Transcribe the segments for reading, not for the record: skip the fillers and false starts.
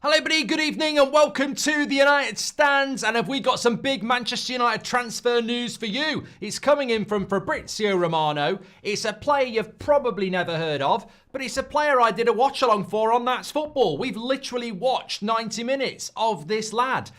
Hello everybody, good evening and welcome to the United Stands. And have we got some big Manchester United transfer news for you? It's coming in from Fabrizio Romano. It's a player you've probably never heard of, but it's a player I did a watch-along for on That's Football. We've literally watched 90 minutes of this lad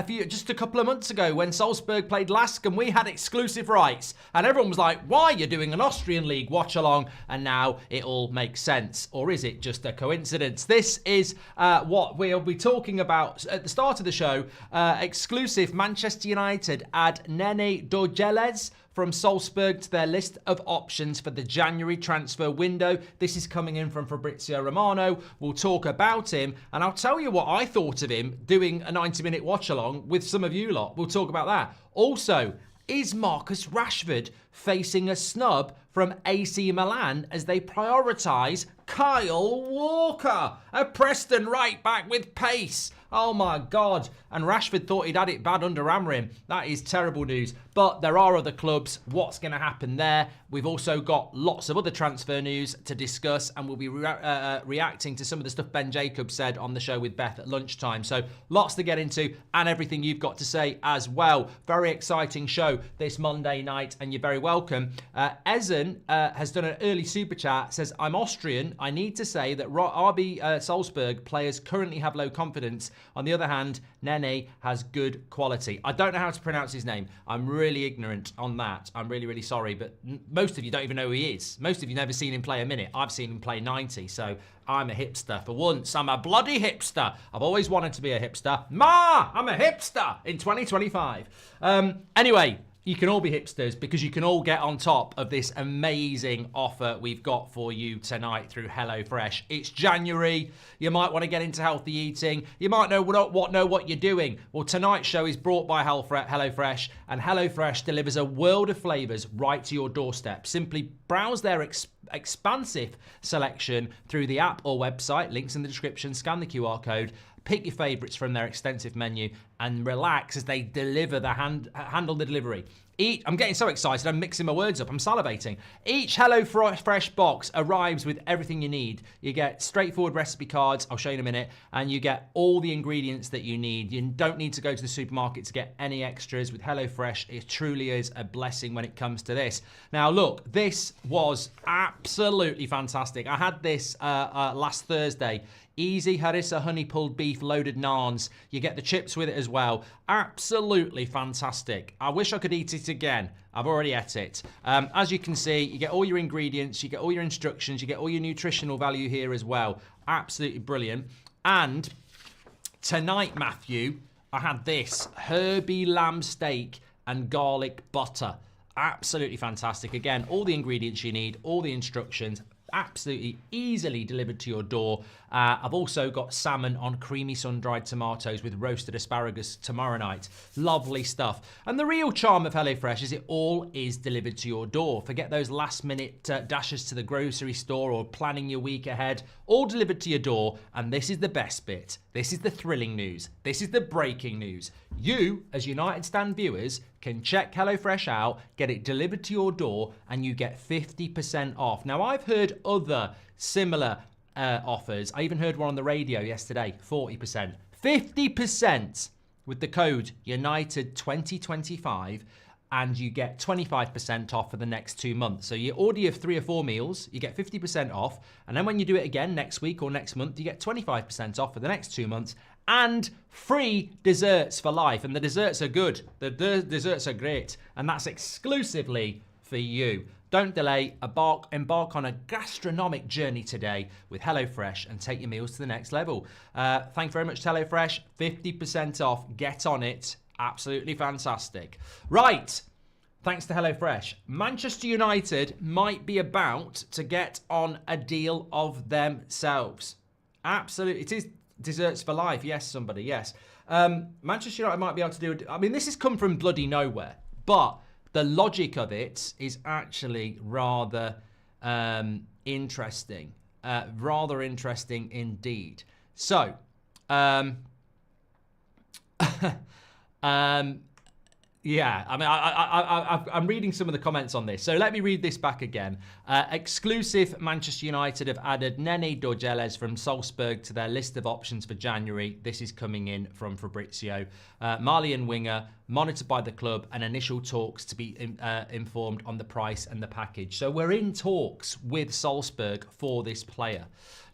just a couple of months ago when Salzburg played Lask, and we had exclusive rights. And everyone was like, why are you doing an Austrian League watch-along? And now it all makes sense. Or is it just a coincidence? This is what we'll be talking about at the start of the show. Exclusive Manchester United add Nene Dorgeles from Salzburg to their list of options for the January transfer window. This is coming in from Fabrizio Romano. We'll talk about him, and I'll tell you what I thought of him doing a 90-minute watch-along with some of you lot. We'll talk about that. Also, is Marcus Rashford facing a snub from AC Milan as they prioritise Kyle Walker, a Preston right back with pace? Oh my God. And Rashford thought he'd had it bad under Amorim. That is terrible news. But there are other clubs. What's going to happen there? We've also got lots of other transfer news to discuss, and we'll be reacting to some of the stuff Ben Jacobs said on the show with Beth at lunchtime. So lots to get into, and everything you've got to say as well. Very exciting show this Monday night, and you're very welcome. Ezen has done an early super chat, says, I'm Austrian. I need to say that RB Salzburg players currently have low confidence. On the other hand, Nene has good quality. I don't know how to pronounce his name. I'm really ignorant on that. I'm really, really sorry, but most of you don't even know who he is. Most of you never seen him play a minute. I've seen him play 90, so I'm a hipster for once. I'm a bloody hipster. I've always wanted to be a hipster. I'm a hipster in 2025. Anyway, you can all be hipsters because you can all get on top of this amazing offer we've got for you tonight through HelloFresh. It's January. You might want to get into healthy eating. You might know what you're doing. Well, tonight's show is brought by HelloFresh, and HelloFresh delivers a world of flavors right to your doorstep. Simply browse their expansive selection through the app or website. Links in the description. Scan the QR code. Pick your favorites from their extensive menu and relax as they deliver handle the delivery. I'm getting so excited, I'm mixing my words up, I'm salivating. Each HelloFresh box arrives with everything you need. You get straightforward recipe cards, I'll show you in a minute, and you get all the ingredients that you need. You don't need to go to the supermarket to get any extras. With HelloFresh, it truly is a blessing when it comes to this. Now look, this was absolutely fantastic. I had this last Thursday. Easy harissa honey pulled beef loaded naans. You get the chips with it as well. Absolutely fantastic. I wish I could eat it again. I've already ate it. As you can see, you get all your ingredients, you get all your instructions, you get all your nutritional value here as well. Absolutely brilliant. And tonight, Matthew, I had this herby lamb steak and garlic butter. Absolutely fantastic. Again, all the ingredients you need, all the instructions, absolutely easily delivered to your door. I've also got salmon on creamy sun-dried tomatoes with roasted asparagus tomorrow night. Lovely stuff. And the real charm of HelloFresh is it all is delivered to your door. Forget those last-minute dashes to the grocery store or planning your week ahead. All delivered to your door. And this is the best bit. This is the thrilling news. This is the breaking news. You, as United Stand viewers, can check HelloFresh out, get it delivered to your door, and you get 50% off. Now, I've heard other similar offers. I even heard one on the radio yesterday, 40%. 50% with the code United2025, and you get 25% off for the next 2 months. So you order your 3 or 4 meals, you get 50% off, and then when you do it again next week or next month, you get 25% off for the next 2 months, and free desserts for life. And the desserts are good. The desserts are great, and that's exclusively for you. Don't delay, embark on a gastronomic journey today with HelloFresh and take your meals to the next level. Thank you very much to HelloFresh. 50% off. Get on it. Absolutely fantastic. Right. Thanks to HelloFresh. Manchester United might be about to get on a deal of themselves. Absolutely. It is desserts for life. Yes, somebody. Yes. Manchester United might be able to do it. I mean, this has come from bloody nowhere, but the logic of it is actually rather interesting. Rather interesting indeed. So, Yeah, I mean, I'm reading some of the comments on this. So let me read this back again. Exclusive, Manchester United have added Nene Dorgeles from Salzburg to their list of options for January. This is coming in from Fabrizio. Malian winger, monitored by the club, and initial talks to be informed on the price and the package. So we're in talks with Salzburg for this player.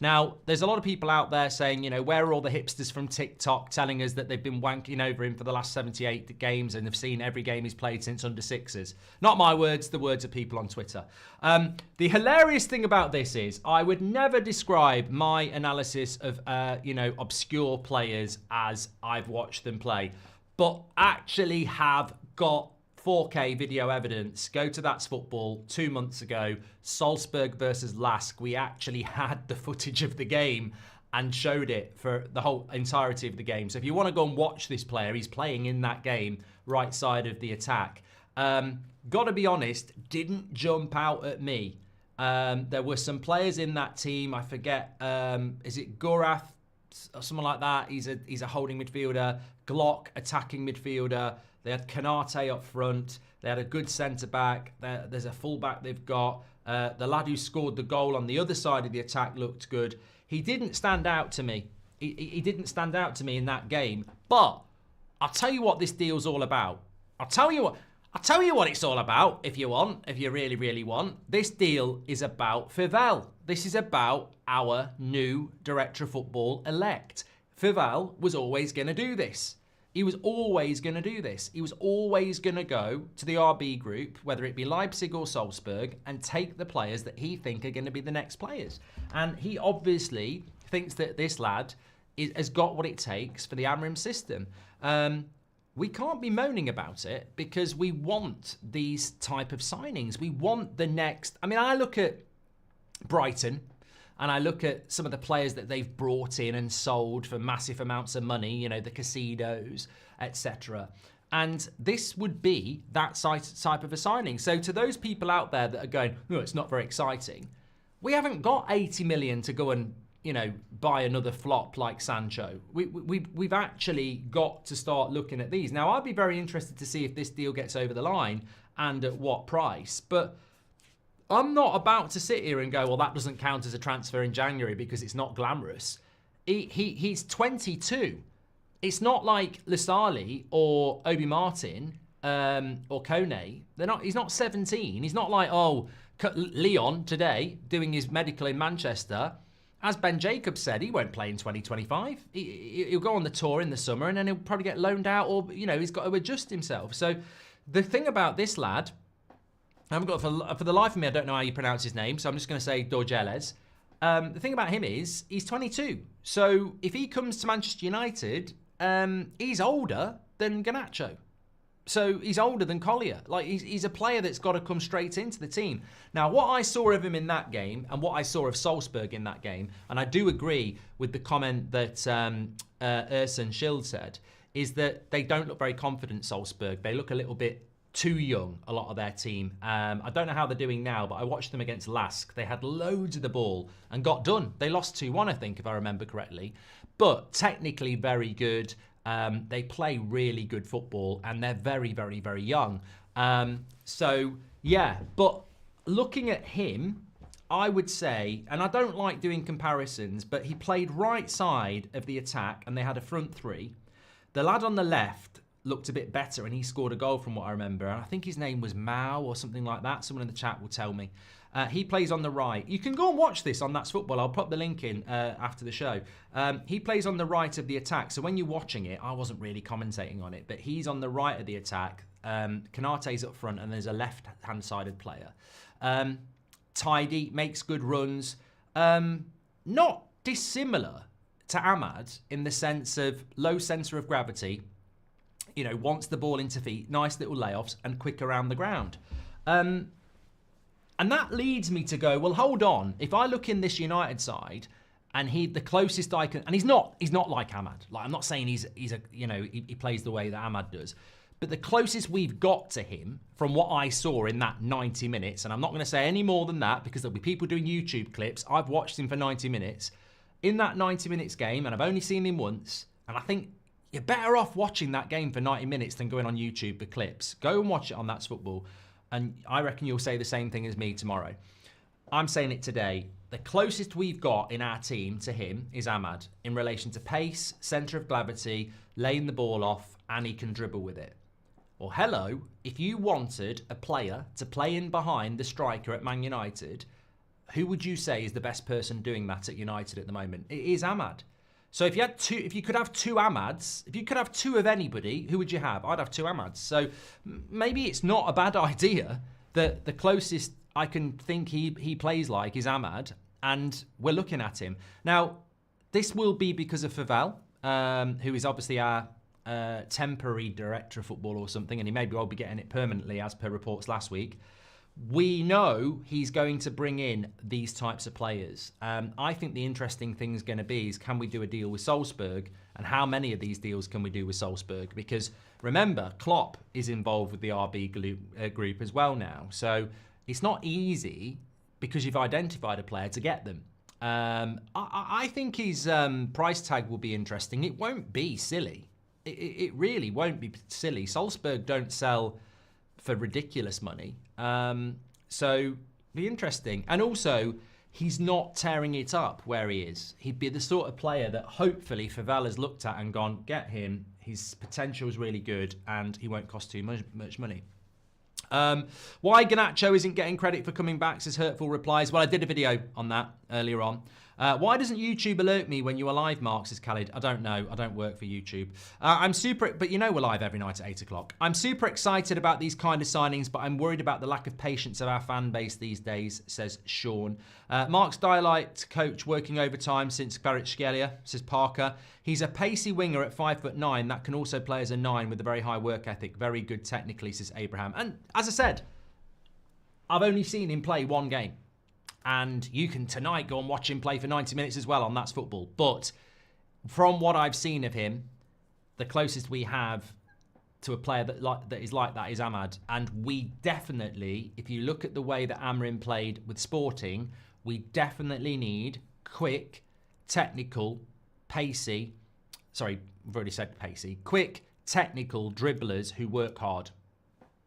Now, there's a lot of people out there saying, you know, where are all the hipsters from TikTok telling us that they've been wanking over him for the last 78 games and have seen every game he's played since under sixes. Not my words, the words of people on Twitter. The hilarious thing about this is I would never describe my analysis of, obscure players as I've watched them play, but actually have got 4K video evidence. Go to That's Football 2 months ago, Salzburg versus Lask. We actually had the footage of the game and showed it for the whole entirety of the game. So if you want to go and watch this player, he's playing in that game, right side of the attack. Got to be honest, didn't jump out at me. There were some players in that team. I forget, is it Gorath or someone like that? He's a holding midfielder. Glock, attacking midfielder. They had Canate up front. They had a good centre-back. There's a full-back they've got. The lad who scored the goal on the other side of the attack looked good. He didn't stand out to me. He didn't stand out to me in that game. But I'll tell you what this deal's all about. I'll tell you what it's all about if you want, if you really, really want. This deal is about Fivel. This is about our new director of football elect. Fivel was always going to do this. He was always going to do this. He was always going to go to the RB group, whether it be Leipzig or Salzburg, and take the players that he think are going to be the next players. And he obviously thinks that this lad has got what it takes for the Amorim system. We can't be moaning about it because we want these type of signings. We want the next... I mean, I look at Brighton and I look at some of the players that they've brought in and sold for massive amounts of money, you know, the Casidos, etc. And this would be that type of a signing. So to those people out there that are going, oh, it's not very exciting, we haven't got 80 million to go and, you know, buy another flop like Sancho. We've actually got to start looking at these. Now, I'd be very interested to see if this deal gets over the line and at what price. But I'm not about to sit here and go, well, that doesn't count as a transfer in January because it's not glamorous. He's 22. It's not like Lasali or Obi Martin or Kone. He's not 17. He's not like, Leon today doing his medical in Manchester. As Ben Jacobs said, he won't play in 2025. He'll go on the tour in the summer and then he'll probably get loaned out or, you know, he's got to adjust himself. So the thing about this lad, I haven't got, for the life of me, I don't know how you pronounce his name, so I'm just going to say Dorgeles. The thing about him is he's 22. So if he comes to Manchester United, he's older than Garnacho. So he's older than Collier. Like, he's a player that's got to come straight into the team. Now, what I saw of him in that game and what I saw of Salzburg in that game, and I do agree with the comment that Ersan Schild said, is that they don't look very confident, Salzburg. They look a little bit too young, a lot of their team. I don't know how they're doing now, but I watched them against Lask. They had loads of the ball and got done. They lost 2-1, I think, if I remember correctly. But technically very good. They play really good football and they're very, very, very young. So, yeah, but looking at him, I would say, and I don't like doing comparisons, but he played right side of the attack and they had a front three. The lad on the left looked a bit better and he scored a goal from what I remember. And I think his name was Mao or something like that. Someone in the chat will tell me. He plays on the right. You can go and watch this on That's Football. I'll pop the link in after the show. He plays on the right of the attack. So when you're watching it, I wasn't really commentating on it, but he's on the right of the attack. Kanate's up front and there's a left-hand sided player. Tidy, makes good runs. Not dissimilar to Ahmad in the sense of low centre of gravity, you know, wants the ball into feet, nice little layoffs and quick around the ground. And that leads me to go, well, hold on. If I look in this United side, and the closest I can, and he's not like Ahmad. Like, I'm not saying he plays the way that Ahmad does, but the closest we've got to him from what I saw in that 90 minutes, and I'm not going to say any more than that because there'll be people doing YouTube clips. I've watched him for 90 minutes. In that 90 minutes game, and I've only seen him once, and I think you're better off watching that game for 90 minutes than going on YouTube for clips. Go and watch it on That's Football. And I reckon you'll say the same thing as me tomorrow. I'm saying it today. The closest we've got in our team to him is Ahmad in relation to pace, centre of gravity, laying the ball off, and he can dribble with it. Well, hello, if you wanted a player to play in behind the striker at Man United, who would you say is the best person doing that at United at the moment? It is Ahmad. So if you could have two Ahmads, if you could have two of anybody, who would you have? I'd have two Ahmads. So maybe it's not a bad idea that the closest I can think he plays like is Ahmad, and we're looking at him. Now, this will be because of Favel, who is obviously our temporary director of football or something, and he may well be getting it permanently as per reports last week. We know he's going to bring in these types of players. I think the interesting thing is going to be is, can we do a deal with Salzburg, and how many of these deals can we do with Salzburg? Because remember, Klopp is involved with the RB group as well now. So it's not easy because you've identified a player to get them. I think his price tag will be interesting. It won't be silly. It really won't be silly. Salzburg don't sell for ridiculous money. So be interesting. And also, he's not tearing it up where he is. He'd be the sort of player that hopefully Favel has looked at and gone, get him. His potential is really good and he won't cost too much money. Why Garnacho isn't getting credit for coming back, says Hurtful Replies. Well, I did a video on that earlier on. Why doesn't YouTube alert me when you are live, Mark, says Khalid? I don't know. I don't work for YouTube. But you know we're live every night at 8 o'clock. I'm super excited about these kind of signings, but I'm worried about the lack of patience of our fan base these days, says Sean. Mark's Dialite coach working overtime since Kvaratskhelia, says Parker. He's a pacey winger at 5'9" that can also play as a 9 with a very high work ethic. Very good technically, says Abraham. And as I said, I've only seen him play one game. And you can tonight go and watch him play for 90 minutes as well on That's Football. But from what I've seen of him, the closest we have to a player that is like that is Ahmad. And we definitely, if you look at the way that Amorim played with Sporting, we definitely need quick, technical, pacey, sorry, I've already said pacey, quick, technical dribblers who work hard.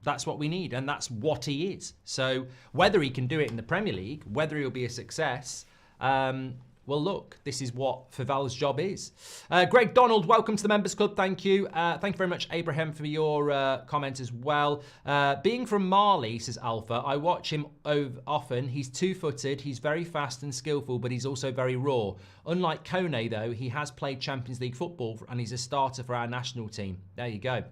That's what we need, and that's what he is. So whether he can do it in the Premier League, whether he'll be a success, well, look, this is what Favel's job is. Greg Donald, welcome to the Members Club. Thank you. Thank you very much, Abraham, for your comment as well. Being from Mali, says Alpha, I watch him often. He's two-footed, he's very fast and skillful, but he's also very raw. Unlike Kone, though, he has played Champions League football, and he's a starter for our national team. There you go.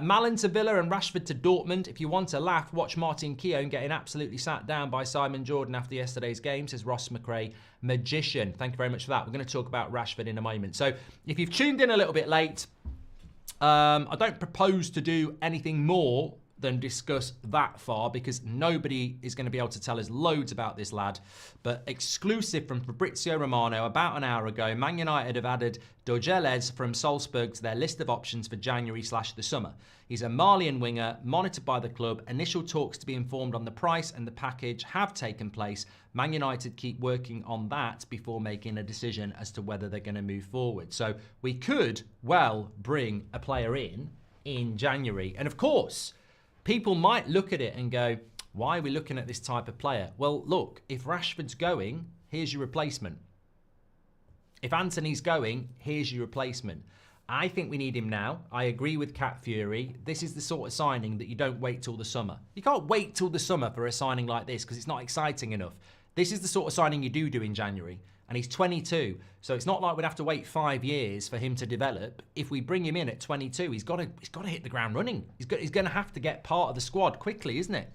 Malin to Villa and Rashford to Dortmund. If you want to laugh, watch Martin Keown getting absolutely sat down by Simon Jordan after yesterday's game, says Ross McRae, magician. Thank you very much for that. We're going to talk about Rashford in a moment. So if you've tuned in a little bit late, I don't propose to do anything more than discuss that far because nobody is going to be able to tell us loads about this lad. But exclusive from Fabrizio Romano about an hour ago, Man United have added Dorgeles from Salzburg to their list of options for January/the summer. He's a Malian winger, monitored by the club. Initial talks to be informed on the price and the package have taken place. Man United keep working on that before making a decision as to whether they're going to move forward. So we could well bring a player in January. And of course, people might look at it and go, why are we looking at this type of player? Well, look, if Rashford's going, here's your replacement. If Anthony's going, here's your replacement. I think we need him now. I agree with Cat Fury. This is the sort of signing that you don't wait till the summer. You can't wait till the summer for a signing like this because it's not exciting enough. This is the sort of signing you do in January. And he's 22, so it's not like we'd have to wait 5 years for him to develop. If we bring him in at 22, he's got to hit the ground running. He's going to have to get part of the squad quickly, isn't it?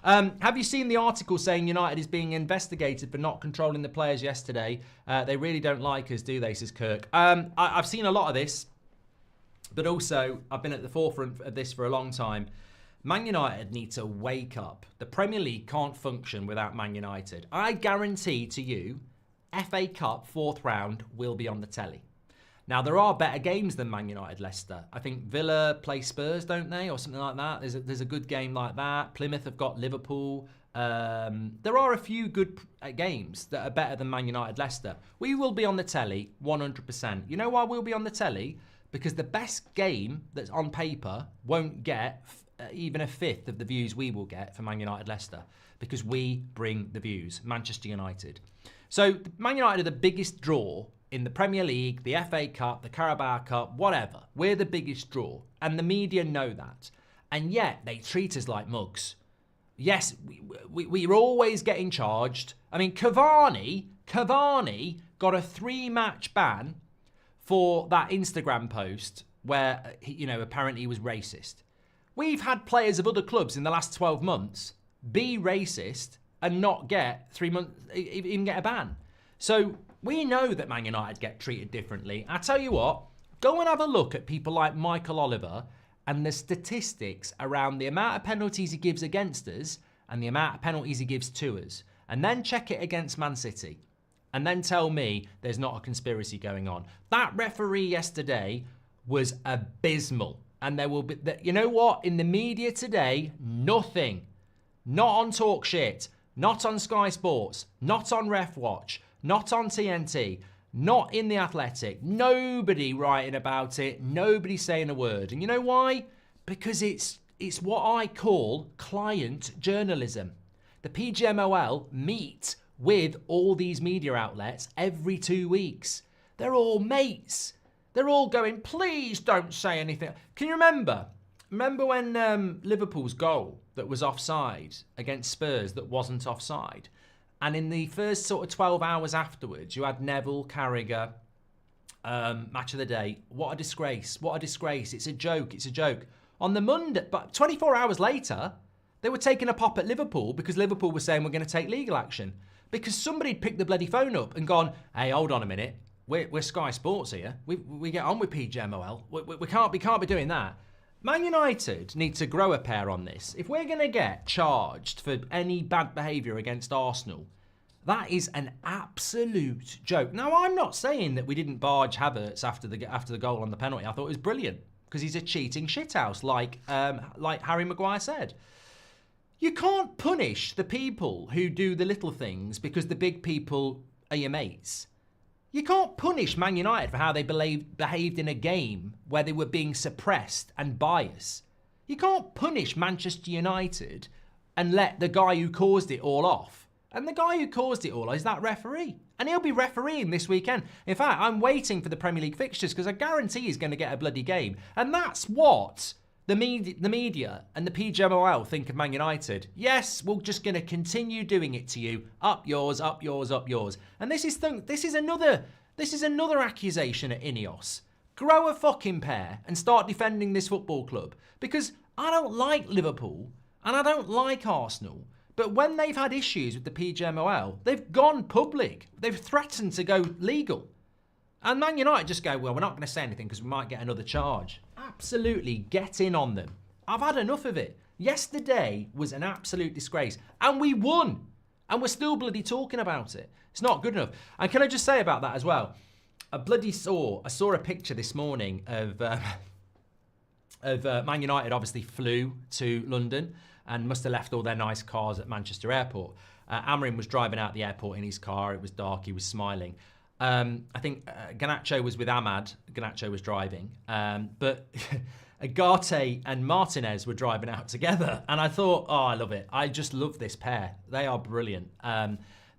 Have you seen the article saying United is being investigated for not controlling the players yesterday? They really don't like us, do they, says Kirk. I've seen a lot of this, but also I've been at the forefront of this for a long time. Man United need to wake up. The Premier League can't function without Man United. I guarantee to you, FA Cup 4th round will be on the telly. Now, there are better games than Man United Leicester. I think Villa play Spurs, don't they? Or something like that. There's a good game like that. Plymouth have got Liverpool. There are a few good games that are better than Man United Leicester. We will be on the telly 100%. You know why we'll be on the telly? because the best game that's on paper won't get even a fifth of the views we will get for Man United Leicester, because we bring the views. Manchester United. So Man United are the biggest draw in the Premier League, the FA Cup, the Carabao Cup, whatever. We're the biggest draw, and the media know that. And yet they treat us like mugs. Yes, we're always getting charged. I mean, Cavani got a 3-match ban for that Instagram post where, apparently he was racist. We've had players of other clubs in the last 12 months be racist and not get 3 months, even get a ban. So we know that Man United get treated differently. I tell you what, go and have a look at people like Michael Oliver and the statistics around the amount of penalties he gives against us and the amount of penalties he gives to us. And then check it against Man City. And then tell me there's not a conspiracy going on. That referee yesterday was abysmal. And there will be, you know what? In the media today, nothing. Not on Talk Shit. Not on Sky Sports. Not on Ref Watch. Not on TNT. Not in The Athletic. Nobody writing about it. Nobody saying a word. And you know why? Because it's what I call client journalism. The PGMOL meet with all these media outlets every 2 weeks. They're all mates. They're all going, please don't say anything. Can you remember? Remember when Liverpool's goal that was offside against Spurs that wasn't offside? And in the first sort of 12 hours afterwards, you had Neville, Carragher, match of the day. What a disgrace. What a disgrace. It's a joke. It's a joke. On the Monday, but 24 hours later, they were taking a pop at Liverpool because Liverpool was saying we're going to take legal action. Because somebody had picked the bloody phone up and gone, hey, hold on a minute. We're Sky Sports here. We get on with PGMOL. We can't be doing that. Man United need to grow a pair on this. If we're going to get charged for any bad behaviour against Arsenal, that is an absolute joke. Now, I'm not saying that we didn't barge Havertz after the goal on the penalty. I thought it was brilliant because he's a cheating shithouse, like Harry Maguire said. You can't punish the people who do the little things because the big people are your mates. You can't punish Man United for how they behaved in a game where they were being suppressed and biased. You can't punish Manchester United and let the guy who caused it all off. And the guy who caused it all is that referee. And he'll be refereeing this weekend. In fact, I'm waiting for the Premier League fixtures because I guarantee he's going to get a bloody game. And that's what the media and the PGMOL think of Man United. Yes, we're just going to continue doing it to you. Up yours, up yours, up yours. And this is another accusation at INEOS. Grow a fucking pair and start defending this football club. Because I don't like Liverpool and I don't like Arsenal. But when they've had issues with the PGMOL, they've gone public. They've threatened to go legal. And Man United just go, well, we're not going to say anything because we might get another charge. Absolutely get in on them. I've had enough of it. Yesterday was an absolute disgrace. And we won. And we're still bloody talking about it. It's not good enough. And can I just say about that as well? I saw a picture this morning of Man United obviously flew to London and must have left all their nice cars at Manchester Airport. Amorim was driving out the airport in his car. It was dark. He was smiling. I think Garnacho was with Ahmad. Garnacho was driving. But Agate and Martinez were driving out together. And I thought, oh, I love it. I just love this pair. They are brilliant.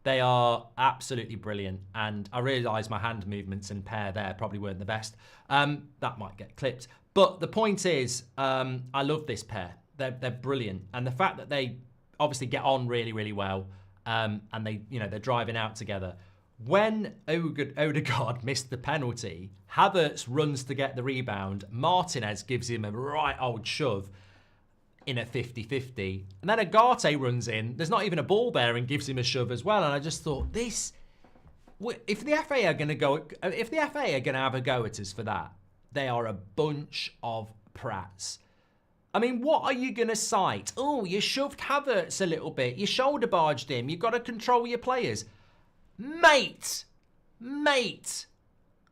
They are absolutely brilliant. And I realised my hand movements and pair there probably weren't the best. That might get clipped. But the point is, I love this pair. They're brilliant. And the fact that they obviously get on really, really well, and they're driving out together. When Odegaard missed the penalty, Havertz runs to get the rebound. Martinez gives him a right old shove in a 50-50. And then Agate runs in. There's not even a ball there and gives him a shove as well. And I just thought, if the FA are going to have a go at us for that, they are a bunch of prats. I mean, what are you going to cite? Oh, you shoved Havertz a little bit. You shoulder barged him. You've got to control your players. Mate,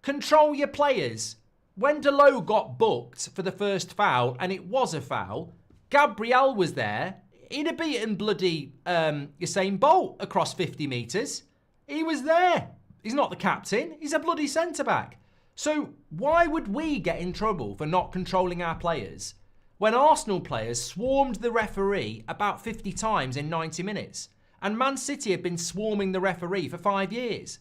control your players. When Delo got booked for the first foul, and it was a foul, Gabriel was there. He'd have beaten bloody Usain Bolt across 50 metres. He was there. He's not the captain. He's a bloody centre-back. So why would we get in trouble for not controlling our players when Arsenal players swarmed the referee about 50 times in 90 minutes? And Man City have been swarming the referee for 5 years.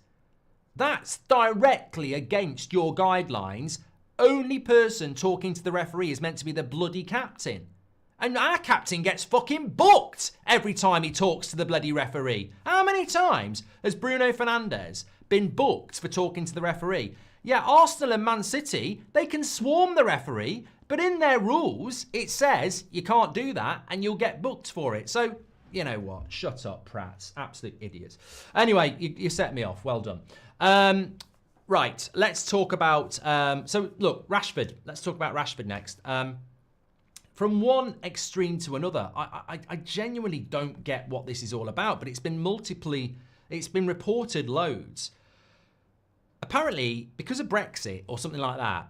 That's directly against your guidelines. Only person talking to the referee is meant to be the bloody captain. And our captain gets fucking booked every time he talks to the bloody referee. How many times has Bruno Fernandes been booked for talking to the referee? Yeah, Arsenal and Man City, they can swarm the referee, but in their rules, it says you can't do that and you'll get booked for it. So, you know what? Shut up, prats. Absolute idiots. Anyway, you set me off. Well done. Right, let's talk about... so, look, Rashford. Let's talk about Rashford next. From one extreme to another, I genuinely don't get what this is all about, but it's been reported loads. Apparently, because of Brexit or something like that,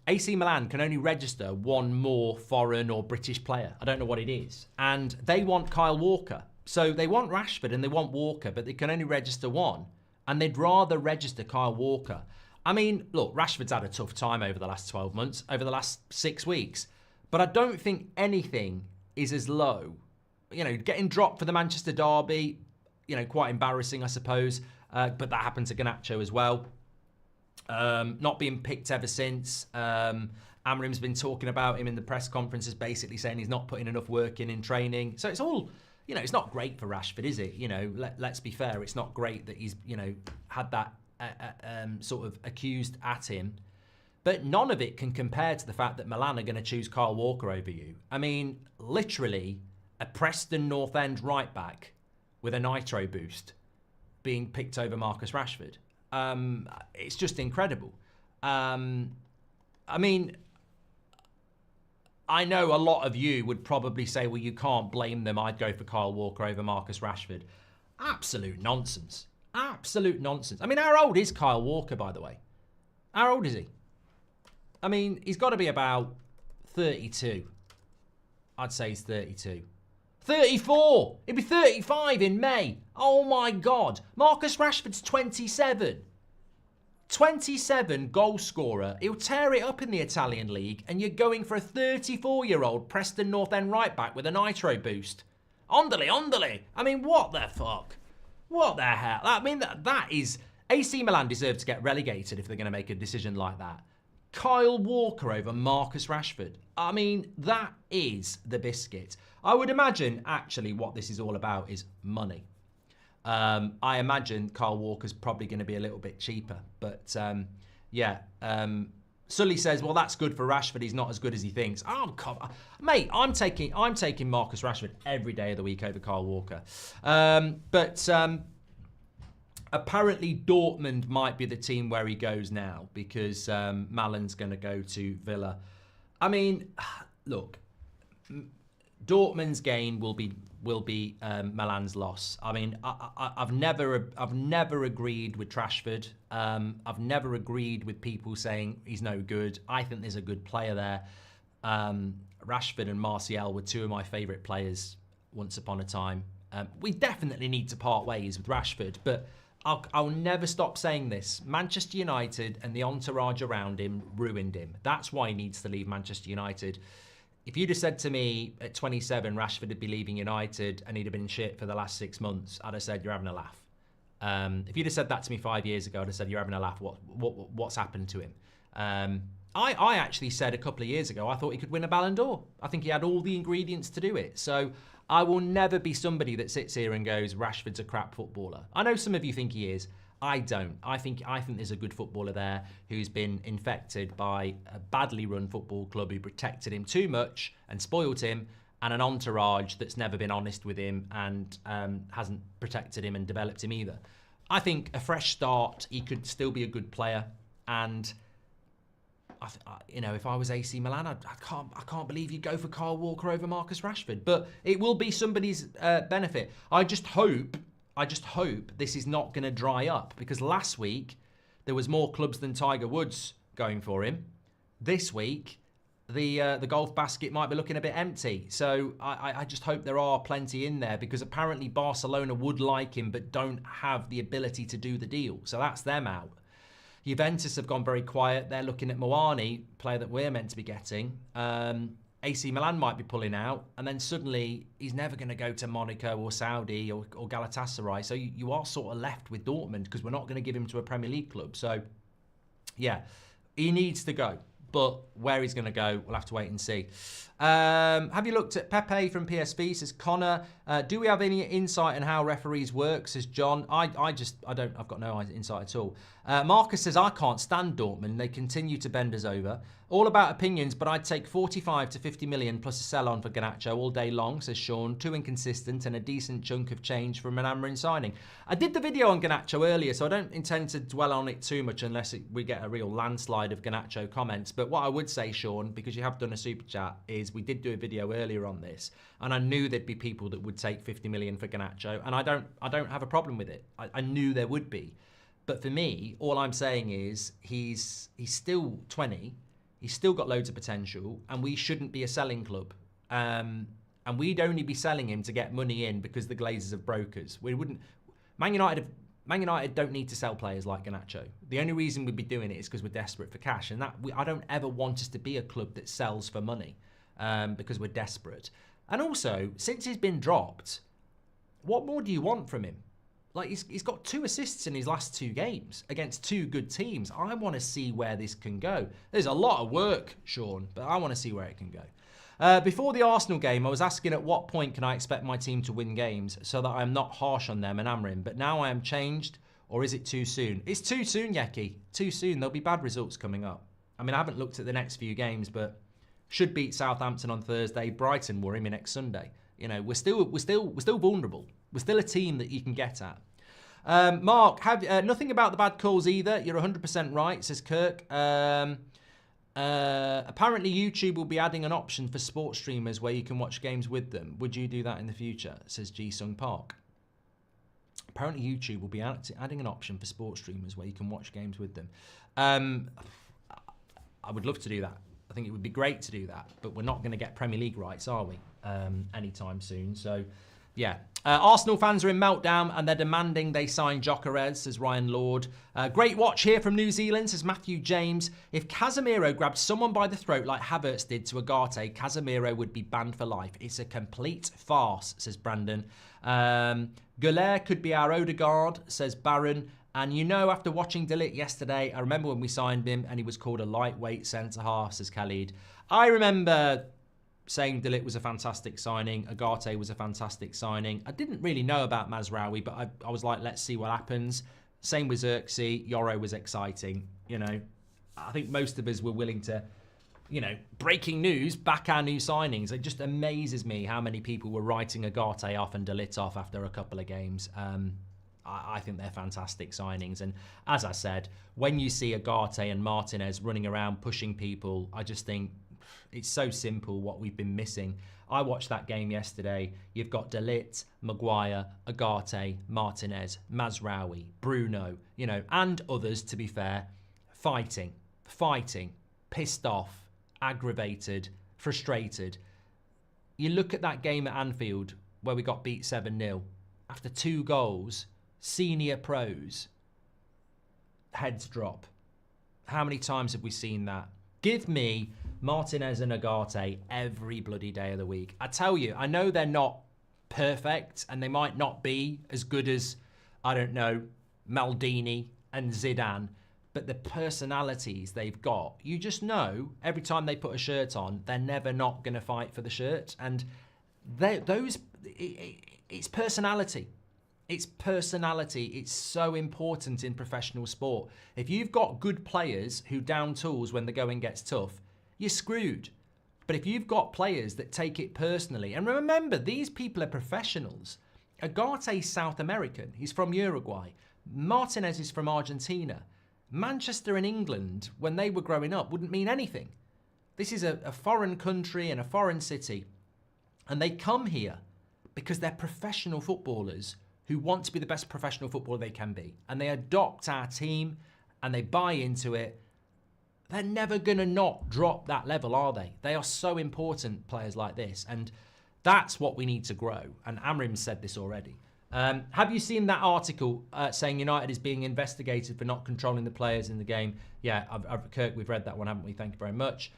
AC Milan can only register one more foreign or British player. I don't know what it is. And they want Kyle Walker. So they want Rashford and they want Walker, but they can only register one. And they'd rather register Kyle Walker. I mean, look, Rashford's had a tough time over the last 12 months, over the last 6 weeks. But I don't think anything is as low. You know, getting dropped for the Manchester derby, you know, quite embarrassing, I suppose. But that happened to Garnacho as well. Not being picked ever since. Amorim's been talking about him in the press conferences, basically saying he's not putting enough work in training. So it's all, you know, it's not great for Rashford, is it? You know, let's be fair. It's not great that he's, you know, had that sort of accused at him. But none of it can compare to the fact that Milan are going to choose Kyle Walker over you. I mean, literally, a Preston North End right back with a nitro boost being picked over Marcus Rashford. It's just incredible. I mean, I know a lot of you would probably say, well, you can't blame them. I'd go for Kyle Walker over Marcus Rashford. Absolute nonsense. Absolute nonsense. I mean, how old is Kyle Walker, by the way? How old is he? I mean, he's got to be about 32. I'd say he's 32. 34! He'll be 35 in May. Oh my God. Marcus Rashford's 27. 27 goal scorer. He'll tear it up in the Italian league, and you're going for a 34-year-old Preston North End right back with a nitro boost. Ondale, ondale. I mean, what the fuck? What the hell? I mean, that is... AC Milan deserve to get relegated if they're going to make a decision like that. Kyle Walker over Marcus Rashford. I mean, that is the biscuit. I would imagine, actually, what this is all about is money. I imagine Kyle Walker's probably going to be a little bit cheaper. But, yeah. Sully says, well, that's good for Rashford. He's not as good as he thinks. Oh, God. Mate, I'm taking Marcus Rashford every day of the week over Kyle Walker. Apparently, Dortmund might be the team where he goes now because Malan's going to go to Villa. I mean, look, Dortmund's gain will be Milan's loss. I mean, I've never agreed with Rashford. I've never agreed with people saying he's no good. I think there's a good player there. Rashford and Martial were two of my favourite players once upon a time. We definitely need to part ways with Rashford, but I'll never stop saying this. Manchester United and the entourage around him ruined him. That's why he needs to leave Manchester United. If you'd have said to me at 27, Rashford would be leaving United and he'd have been shit for the last 6 months, I'd have said, you're having a laugh. If you'd have said that to me 5 years ago, I'd have said, you're having a laugh. What's happened to him? I actually said a couple of years ago, I thought he could win a Ballon d'Or. I think he had all the ingredients to do it. So I will never be somebody that sits here and goes, Rashford's a crap footballer. I know some of you think he is. I don't. I think there's a good footballer there who's been infected by a badly run football club who protected him too much and spoiled him, and an entourage that's never been honest with him and hasn't protected him and developed him either. I think a fresh start, he could still be a good player. And you know, if I was AC Milan, I can't believe you'd go for Kyle Walker over Marcus Rashford. But it will be somebody's benefit. I just hope this is not going to dry up, because last week there was more clubs than Tiger Woods going for him. This week, the golf basket might be looking a bit empty. So I just hope there are plenty in there, because apparently Barcelona would like him but don't have the ability to do the deal. So that's them out. Juventus have gone very quiet. They're looking at Moani, player that we're meant to be getting. AC Milan might be pulling out, and then suddenly he's never going to go to Monaco or Saudi or Galatasaray. So you are sort of left with Dortmund because we're not going to give him to a Premier League club. So, yeah, he needs to go. But where he's going to go, we'll have to wait and see. Have you looked at Pepe from PSV, says Connor. Do we have any insight on how referees work, says John. I've got no insight at all. Marcus says, I can't stand Dortmund. They continue to bend us over. All about opinions, but I'd take 45 to 50 million plus a sell-on for Garnacho all day long, says Sean. Too inconsistent and a decent chunk of change from an Amorim signing. I did the video on Garnacho earlier, so I don't intend to dwell on it too much unless we get a real landslide of Garnacho comments. But what I would say, Sean, because you have done a super chat, is we did do a video earlier on this, and I knew there'd be people that would take 50 million for Garnacho, and I don't have a problem with it. I knew there would be. But for me, all I'm saying is he's still 20. He's still got loads of potential, and we shouldn't be a selling club. And we'd only be selling him to get money in because the Glazers have brokers. We wouldn't. Man United don't need to sell players like Garnacho. The only reason we'd be doing it is because we're desperate for cash, and I don't ever want us to be a club that sells for money because we're desperate. And also, since he's been dropped, what more do you want from him? Like, he's got 2 assists in his last 2 games against 2 good teams. I want to see where this can go. There's a lot of work, Sean, but I want to see where it can go. Before the Arsenal game, I was asking at what point can I expect my team to win games so that I'm not harsh on them and Amorim, but now I am changed, or is it too soon? It's too soon, Yeki. Too soon. There'll be bad results coming up. I mean, I haven't looked at the next few games, but should beat Southampton on Thursday. Brighton worry me next Sunday. You know, we're still vulnerable. We're still a team that you can get at. Mark, nothing about the bad calls either. You're 100% right, says Kirk. Apparently YouTube will be adding an option for sports streamers where you can watch games with them. Would you do that in the future, says Ji Sung Park. Apparently YouTube will be adding an option for sports streamers where you can watch games with them. I would love to do that. I think it would be great to do that, but we're not going to get Premier League rights, are we? Anytime soon. So, yeah. Arsenal fans are in meltdown and they're demanding they sign Gyökeres, says Ryan Lord. Great watch here from New Zealand, says Matthew James. If Casemiro grabbed someone by the throat like Havertz did to Agate, Casemiro would be banned for life. It's a complete farce, says Brandon. Gullet could be our Odegaard, says Baron. And you know, after watching De Ligt yesterday, I remember when we signed him and he was called a lightweight centre-half, says Khalid. I remember saying De Ligt was a fantastic signing. Agate was a fantastic signing. I didn't really know about Mazraoui, but I was like, let's see what happens. Same with Xerxes. Yoro was exciting. You know, I think most of us were willing to, you know, breaking news, back our new signings. It just amazes me how many people were writing Agate off and De Ligt off after a couple of games. I think they're fantastic signings. And as I said, when you see Agate and Martinez running around pushing people, I just think it's so simple what we've been missing. I watched that game yesterday. You've got De Ligt, Maguire, Agate, Martinez, Mazraoui, Bruno, you know, and others, to be fair, fighting, pissed off, aggravated, frustrated. You look at that game at Anfield where we got beat 7-0. After 2 goals, senior pros, heads drop. How many times have we seen that? Give me Martinez and Agate every bloody day of the week. I tell you, I know they're not perfect and they might not be as good as, I don't know, Maldini and Zidane, but the personalities they've got, you just know every time they put a shirt on, they're never not going to fight for the shirt. And it's personality. It's personality. It's so important in professional sport. If you've got good players who down tools when the going gets tough, you're screwed. But if you've got players that take it personally, and remember, these people are professionals. Agate's South American. He's from Uruguay. Martinez is from Argentina. Manchester and England, when they were growing up, wouldn't mean anything. This is a foreign country and a foreign city. And they come here because they're professional footballers who want to be the best professional footballer they can be. And they adopt our team and they buy into it. They're never going to not drop that level, are they? They are so important, players like this. And that's what we need to grow. And Amorim said this already. Have you seen that article saying United is being investigated for not controlling the players in the game? Yeah, Kirk, we've read that one, haven't we? Thank you very much.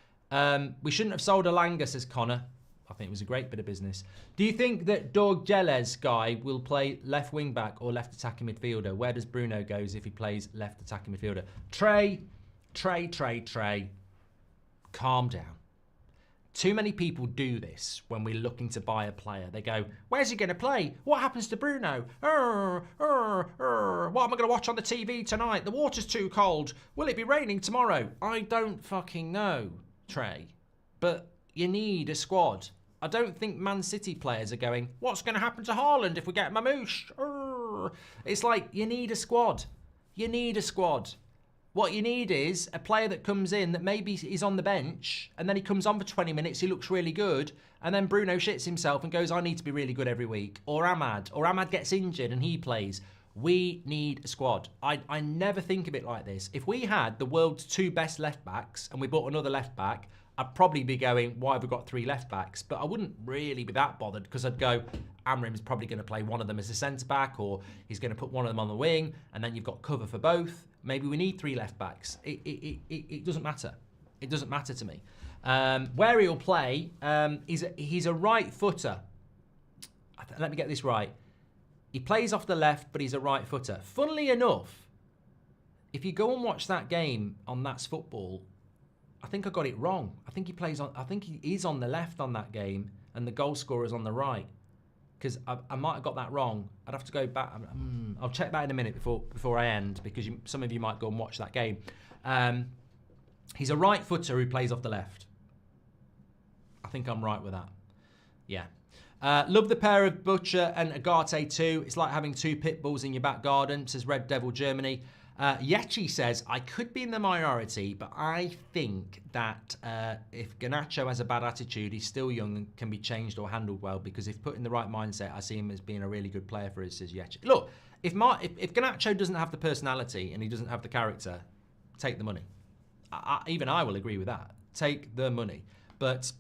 We shouldn't have sold Elanga, says Connor. I think it was a great bit of business. Do you think that Dorgeles guy will play left wing back or left attacking midfielder? Where does Bruno goes if he plays left attacking midfielder? Trey. Calm down. Too many people do this when we're looking to buy a player. They go, where's he going to play? What happens to Bruno? What am I going to watch on the TV tonight? The water's too cold. Will it be raining tomorrow? I don't fucking know, Trey. But you need a squad. I don't think Man City players are going, what's going to happen to Haaland if we get Mamouche? It's like, you need a squad. You need a squad. What you need is a player that comes in that maybe is on the bench and then he comes on for 20 minutes, he looks really good, and then Bruno shits himself and goes, I need to be really good every week. Or Ahmad gets injured and he plays. We need a squad. I never think of it like this. If we had the world's 2 best left backs and we bought another left back, I'd probably be going, why have we got 3 left backs? But I wouldn't really be that bothered because I'd go, Amorim's probably going to play one of them as a centre back, or he's going to put one of them on the wing, and then you've got cover for both. Maybe we need 3 left backs. It doesn't matter. It doesn't matter to me. Where he'll play, he's a right footer. Let me get this right. He plays off the left, but he's a right footer. Funnily enough, if you go and watch that game on That's Football, I think I got it wrong. I think he is on the left on that game, and the goal scorer's on the right. Because I might have got that wrong. I'd have to go back. I'll check that in a minute before I end, because some of you might go and watch that game. He's a right footer who plays off the left. I think I'm right with that. Yeah. Love the pair of Butcher and Agate too. It's like having 2 pit bulls in your back garden, says Red Devil Germany. Yechi says, I could be in the minority, but I think that if Garnacho has a bad attitude, he's still young and can be changed or handled well, because if put in the right mindset, I see him as being a really good player for us, says Yechi. Look, if Garnacho doesn't have the personality and he doesn't have the character, take the money. Even I will agree with that. Take the money. But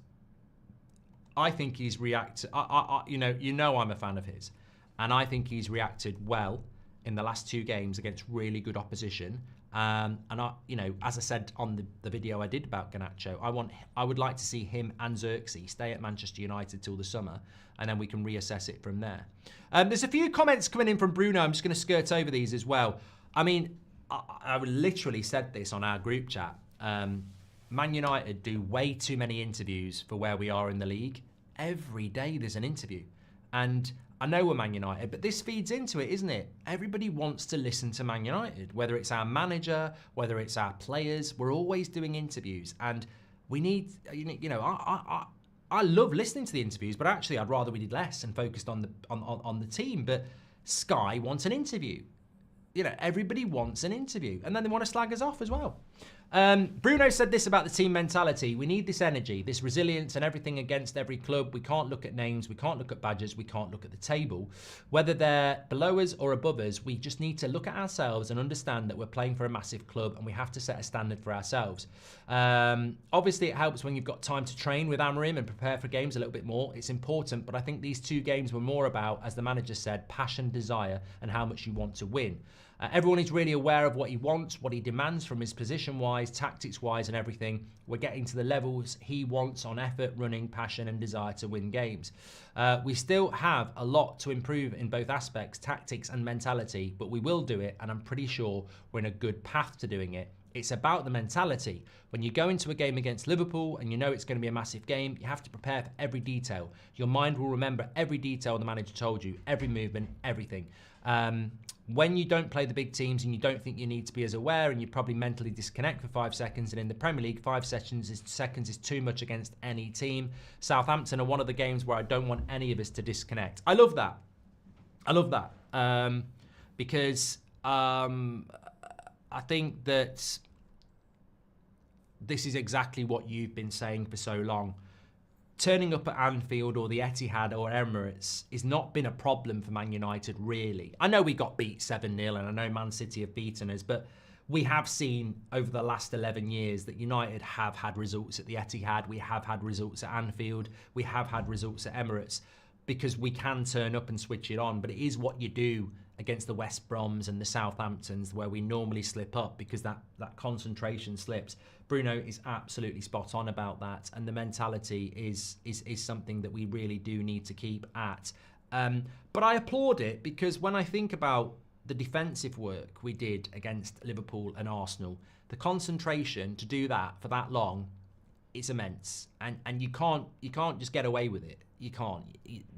I think he's reacted, you know I'm a fan of his, and I think he's reacted well in the last 2 games against really good opposition. And as I said on the video I did about Garnacho, I would like to see him and Xerxes stay at Manchester United till the summer, and then we can reassess it from there. There's a few comments coming in from Bruno. I'm just going to skirt over these as well. I mean, I literally said this on our group chat. Man United do way too many interviews for where we are in the league. Every day there's an interview. And I know we're Man United, but this feeds into it, isn't it? Everybody wants to listen to Man United, whether it's our manager, whether it's our players. We're always doing interviews, and we need, I love listening to the interviews, but actually I'd rather we did less and focused on the team. But Sky wants an interview. Everybody wants an interview, and then they want to slag us off as well. Bruno said this about the team mentality. We need this energy, this resilience, and everything against every club. We can't look at names, we can't look at badges, we can't look at the table. Whether they're below us or above us, we just need to look at ourselves and understand that we're playing for a massive club, and we have to set a standard for ourselves. Obviously, it helps when you've got time to train with Amorim and prepare for games a little bit more. It's important, but I think these 2 games were more about, as the manager said, passion, desire, and how much you want to win. Everyone is really aware of what he wants, what he demands from his position-wise, tactics-wise, and everything. We're getting to the levels he wants on effort, running, passion, and desire to win games. We still have a lot to improve in both aspects, tactics and mentality, but we will do it, and I'm pretty sure we're in a good path to doing it. It's about the mentality. When you go into a game against Liverpool and you know it's going to be a massive game, you have to prepare for every detail. Your mind will remember every detail the manager told you, every movement, everything. When you don't play the big teams and you don't think you need to be as aware, and you probably mentally disconnect for 5 seconds, and in the Premier League, 5 seconds is too much against any team. Southampton are one of the games where I don't want any of us to disconnect. I love that. Because I think that this is exactly what you've been saying for so long. Turning up at Anfield or the Etihad or Emirates has not been a problem for Man United, really. I know we got beat 7-0, and I know Man City have beaten us, but we have seen over the last 11 years that United have had results at the Etihad, we have had results at Anfield, we have had results at Emirates. because we can turn up and switch it on, but it is what you do against the West Broms and the Southamptons where we normally slip up because that concentration slips. Bruno is absolutely spot on about that, and the mentality is something that we really do need to keep at. But I applaud it because when I think about the defensive work we did against Liverpool and Arsenal, the concentration to do that for that long, it's immense, and you can't just get away with it. You can't.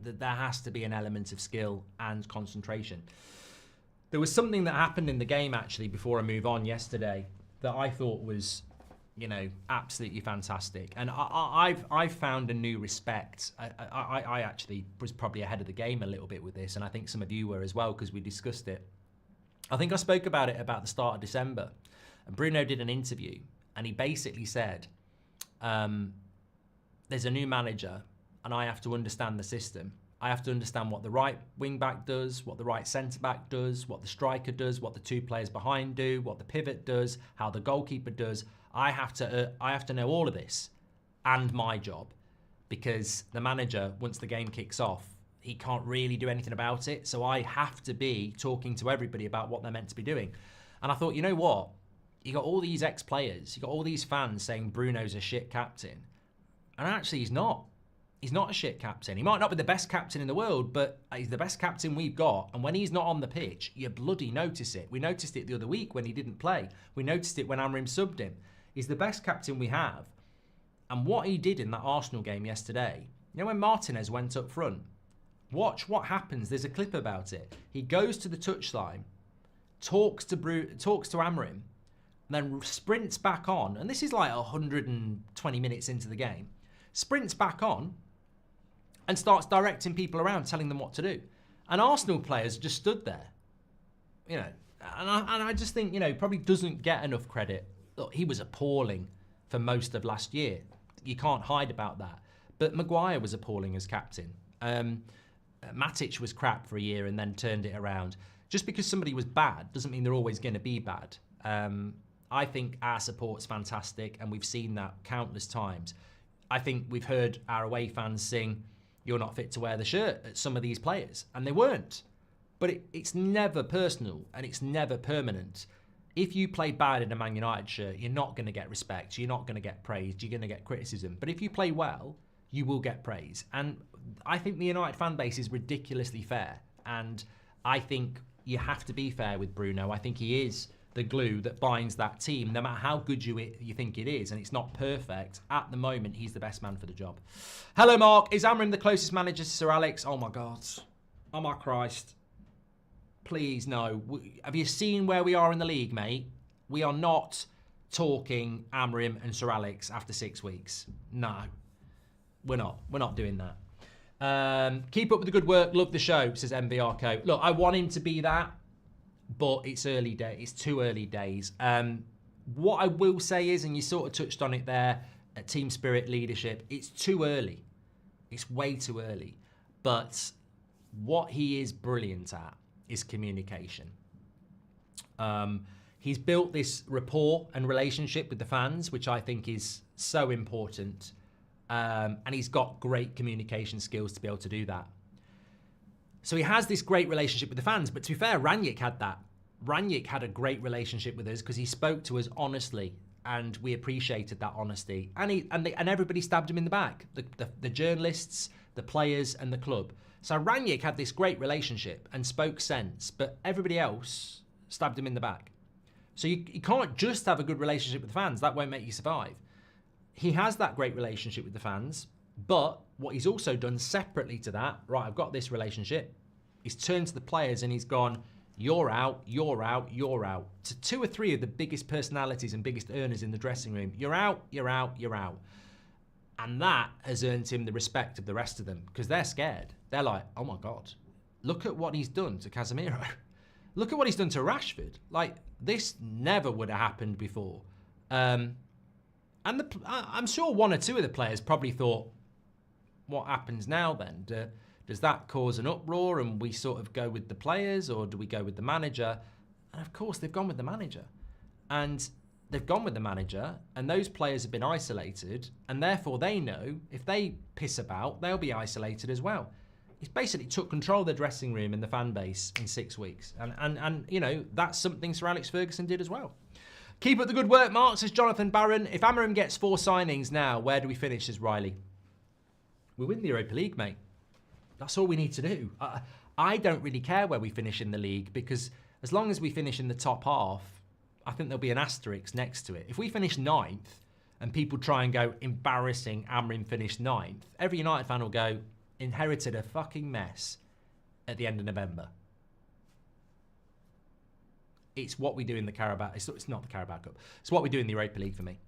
There has to be an element of skill and concentration. There was something that happened in the game actually before I move on yesterday that I thought was, absolutely fantastic, and I've found a new respect. I actually was probably ahead of the game a little bit with this, and I think some of you were as well because we discussed it. I think I spoke about it about the start of December, and Bruno did an interview, and he basically said, there's a new manager and I have to understand the system. I have to understand what the right wing back does, what the right centre back does, what the striker does, what the two players behind do, what the pivot does, how the goalkeeper does. I have to know all of this and my job, because the manager, once the game kicks off, he can't really do anything about it. So I have to be talking to everybody about what they're meant to be doing. And I thought, you know what? You got all these ex-players, you got all these fans saying Bruno's a shit captain. And actually he's not. He's not a shit captain. He might not be the best captain in the world, but he's the best captain we've got. And when he's not on the pitch, you bloody notice it. We noticed it the other week when he didn't play. We noticed it when Amorim subbed him. He's the best captain we have. And what he did in that Arsenal game yesterday, when Martinez went up front, watch what happens. There's a clip about it. He goes to the touchline, talks to Amorim, and then sprints back on. And this is like 120 minutes into the game. Sprints back on and starts directing people around, telling them what to do. And Arsenal players just stood there, and I just think, probably doesn't get enough credit. Look, he was appalling for most of last year. You can't hide about that. But Maguire was appalling as captain. Matic was crap for a year and then turned it around. Just because somebody was bad doesn't mean they're always going to be bad. I think our support's fantastic, and we've seen that countless times. I think we've heard our away fans sing, "You're not fit to wear the shirt" at some of these players, and they weren't. But it's never personal, and it's never permanent. If you play bad in a Man United shirt, you're not going to get respect, you're not going to get praised, you're going to get criticism. But if you play well, you will get praise. And I think the United fan base is ridiculously fair, and I think you have to be fair with Bruno. I think he is the glue that binds that team, no matter how good you think it is, and it's not perfect. At the moment, he's the best man for the job. Hello, Mark. Is Amorim the closest manager to Sir Alex? Oh, my God. Oh, my Christ. Please, no. Have you seen where we are in the league, mate? We are not talking Amorim and Sir Alex after 6 weeks. No, we're not. We're not doing that. Keep up with the good work. Love the show, says MVRCo. Look, I want him to be that, but it's early days. It's too early days. What I will say is, and you sort of touched on it there, team spirit, leadership, it's too early. It's way too early. But what he is brilliant at is communication. He's built this rapport and relationship with the fans, which I think is so important. And he's got great communication skills to be able to do that. So he has this great relationship with the fans, but to be fair, Rangnick had that. Rangnick had a great relationship with us because he spoke to us honestly, and we appreciated that honesty. And everybody stabbed him in the back, the journalists, the players, and the club. So Rangnick had this great relationship and spoke sense, but everybody else stabbed him in the back. So you can't just have a good relationship with the fans. That won't make you survive. He has that great relationship with the fans, but what he's also done separately to that, right, I've got this relationship. He's turned to the players and he's gone, "You're out, you're out, you're out." To 2 or 3 of the biggest personalities and biggest earners in the dressing room. You're out, you're out, you're out. And that has earned him the respect of the rest of them because they're scared. They're like, "Oh my God, look at what he's done to Casemiro. Look at what he's done to Rashford. Like, this never would have happened before." And I'm sure 1 or 2 of the players probably thought, what happens now then? Does that cause an uproar and we sort of go with the players, or do we go with the manager? And of course, they've gone with the manager. And they've gone with the manager, and those players have been isolated, and therefore they know if they piss about, they'll be isolated as well. He's basically took control of the dressing room and the fan base in 6 weeks. And you know, that's something Sir Alex Ferguson did as well. Keep up the good work, Mark, says Jonathan Barron. If Amorim gets 4 signings now, where do we finish, says Riley? We win the Europa League, mate. That's all we need to do. I don't really care where we finish in the league, because as long as we finish in the top half, I think there'll be an asterisk next to it. If we finish 9th and people try and go, embarrassing, Amorim finished 9th, every United fan will go, inherited a fucking mess at the end of November. It's what we do in the Carabao. It's not the Carabao Cup. It's what we do in the Europa League for me.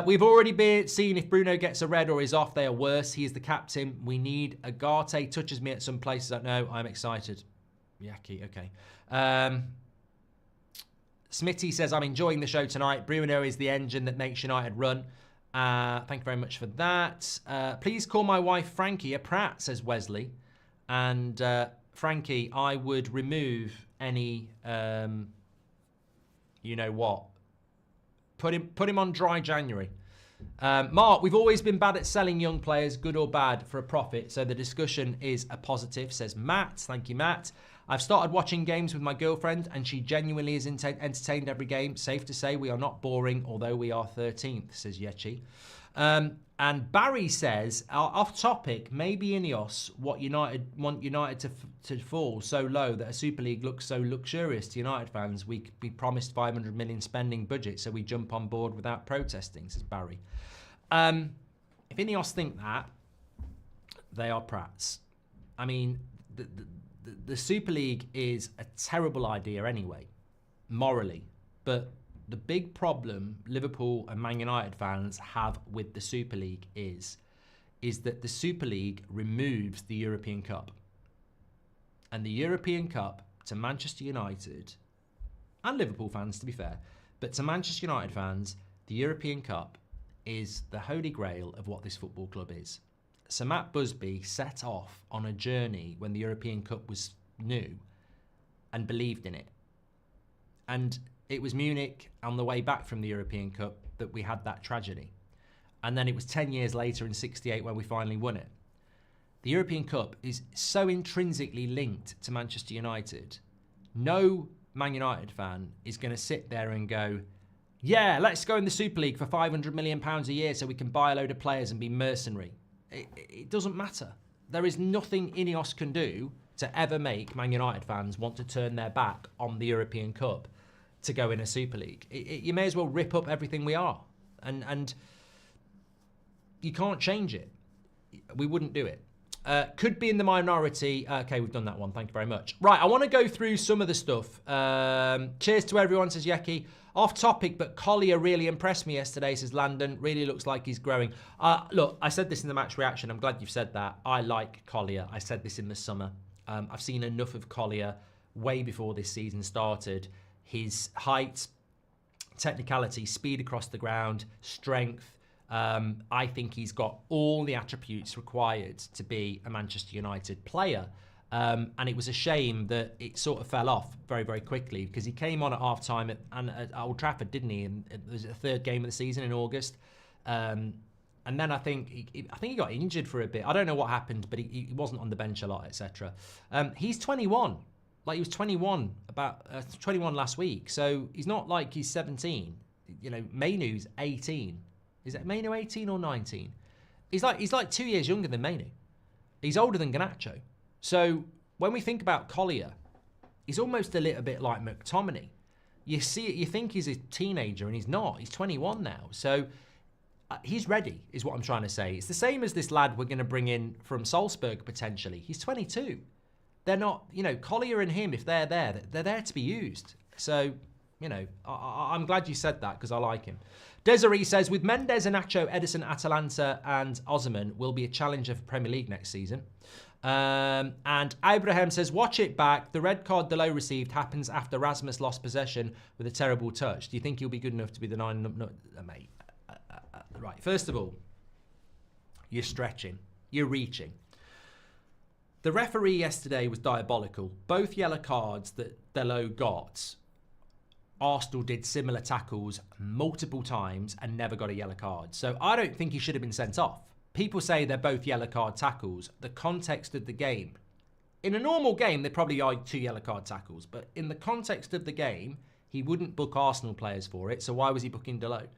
We've already seen if Bruno gets a red or is off, they are worse. He is the captain. We need Agate. Touches me at some places. I don't know. I'm excited. Yaki, okay. Smitty says, I'm enjoying the show tonight. Bruno is the engine that makes United run. Thank you very much for that. Please call my wife Frankie a prat, says Wesley. And Frankie, I would remove any... you know what? Put him on dry January. Mark, we've always been bad at selling young players, good or bad, for a profit. So the discussion is a positive, says Matt. Thank you, Matt. I've started watching games with my girlfriend, and she genuinely is entertained every game. Safe to say we are not boring, although we are 13th, says Yechi. And Barry says, off topic, maybe INEOS want United to fall so low that a Super League looks so luxurious to United fans. We promised 500 million spending budget, so we jump on board without protesting, says Barry. If INEOS think that, they are prats. I mean, the Super League is a terrible idea anyway, morally, but the big problem Liverpool and Man United fans have with the Super League is that the Super League removes the European Cup. And the European Cup, to Manchester United, and Liverpool fans to be fair, but to Manchester United fans, the European Cup is the holy grail of what this football club is. So Matt Busby set off on a journey when the European Cup was new and believed in it. And it was Munich on the way back from the European Cup that we had that tragedy. And then it was 10 years later in 68 when we finally won it. The European Cup is so intrinsically linked to Manchester United. No Man United fan is going to sit there and go, yeah, let's go in the Super League for £500 million a year so we can buy a load of players and be mercenary. It doesn't matter. There is nothing INEOS can do to ever make Man United fans want to turn their back on the European Cup to go in a Super League. You may as well rip up everything we are. And you can't change it. We wouldn't do it. Could be in the minority. Okay, we've done that one. Thank you very much. Right, I want to go through some of the stuff. Cheers to everyone, says Yeki. Off topic, but Collier really impressed me yesterday, says Landon. Really looks like he's growing. Look, I said this in the match reaction. I'm glad you've said that. I like Collier. I said this in the summer. I've seen enough of Collier way before this season started. His height, technicality, speed across the ground, strength. I think he's got all the attributes required to be a Manchester United player. And it was a shame that it sort of fell off very, very quickly because he came on at half-time at Old Trafford, didn't he? And it was the third game of the season in August. And then I think he got injured for a bit. I don't know what happened, but he wasn't on the bench a lot, etc. He's 21. Like, he was 21 last week. So he's not like he's 17. You know, Mainu's 18. Is it Mainu 18 or 19? He's like 2 years younger than Mainu. He's older than Garnacho. So when we think about Collier, he's almost a little bit like McTominay. You see it, you think he's a teenager, and he's not. He's 21 now. So he's ready, is what I'm trying to say. It's the same as this lad we're going to bring in from Salzburg, potentially. He's 22. They're not, you know, Collier and him, if they're there to be used. So, you know, I'm glad you said that because I like him. Desiree says, with Mendes, Nacho, Edison, Atalanta and Osimhen will be a challenger for Premier League next season. And Abraham says, watch it back. The red card Delo received happens after Rasmus lost possession with a terrible touch. Do you think he'll be good enough to be the 9? No, mate. Right, first of all, you're stretching. You're reaching. The referee yesterday was diabolical. Both yellow cards that Delo got, Arsenal did similar tackles multiple times and never got a yellow card. So I don't think he should have been sent off. people say they're both yellow card tackles. The context of the game. In a normal game, they probably are 2 yellow card tackles. But in the context of the game, he wouldn't book Arsenal players for it. So why was he booking Dalot?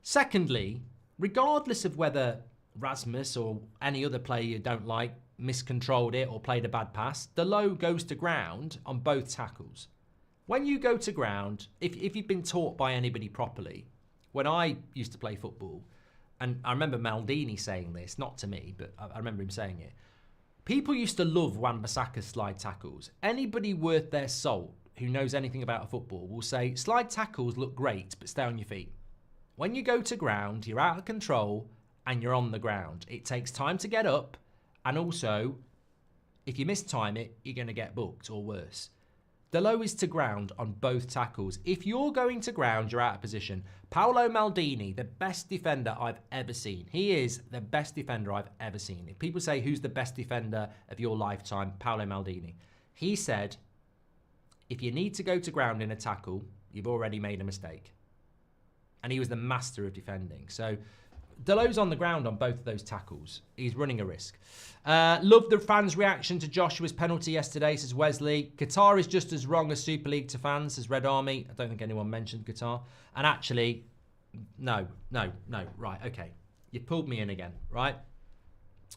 Secondly, regardless of whether Rasmus or any other player you don't like miscontrolled it or played a bad pass, Dalot goes to ground on both tackles. When you go to ground, if you've been taught by anybody properly, when I used to play football, and I remember Maldini saying this, not to me, but I remember him saying it, people used to love Wan-Bissaka's slide tackles. Anybody worth their salt who knows anything about football will say, slide tackles look great, but stay on your feet. When you go to ground, you're out of control and you're on the ground. It takes time to get up, and also, if you mistime it, you're going to get booked or worse. Dalot is to ground on both tackles. If you're going to ground, you're out of position. Paolo Maldini, the best defender I've ever seen. He is the best defender I've ever seen. If people say, who's the best defender of your lifetime? Paolo Maldini. He said, if you need to go to ground in a tackle, you've already made a mistake. And he was the master of defending. So Dalot's on the ground on both of those tackles. He's running a risk. Love the fans' reaction to Joshua's penalty yesterday, says Wesley. Qatar is just as wrong as Super League to fans, says Red Army. I don't think anyone mentioned Qatar. And actually, no. Right, okay. You pulled me in again, right?